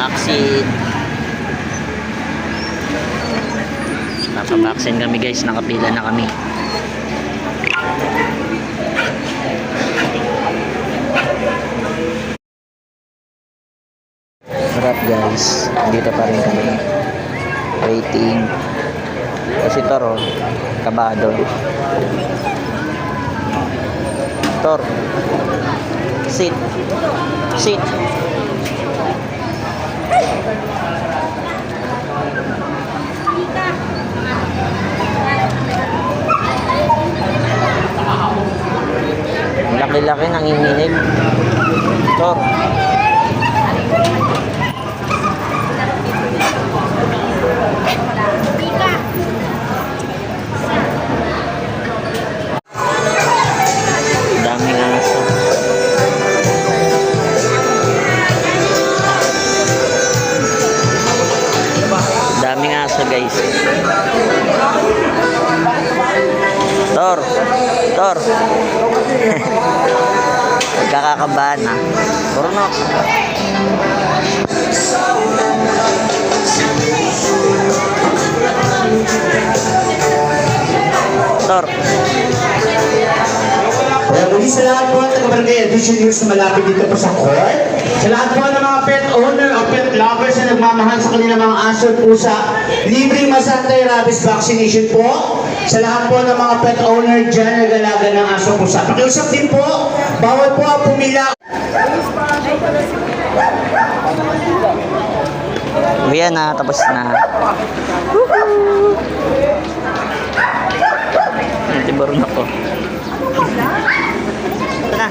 Vaccine. Naka-vaccine kami guys, nakapila na kami. Sarap guys, dito pa rin kami waiting kasi Toro kabado. Tor, sit laki-laki nanginginig. Tor, daming aso. Daming aso guys. Tor, magkakakabahan na. Turno. Tor. Muli sa lahat po at taga-barangay Addition News na malapit dito po sa court. Sa lahat po ng mga pet owner o pet lovers na nagmamahal sa kanilang mga aso at pusa, libreng anti-rabies vaccination po. Sa lahat po ng mga pet owner dyan nag-alaga ng aso at pusa. Pakiusap din po, bawal po ang pumila. Ayan na, tapos na. Tibaron ako. Ito na.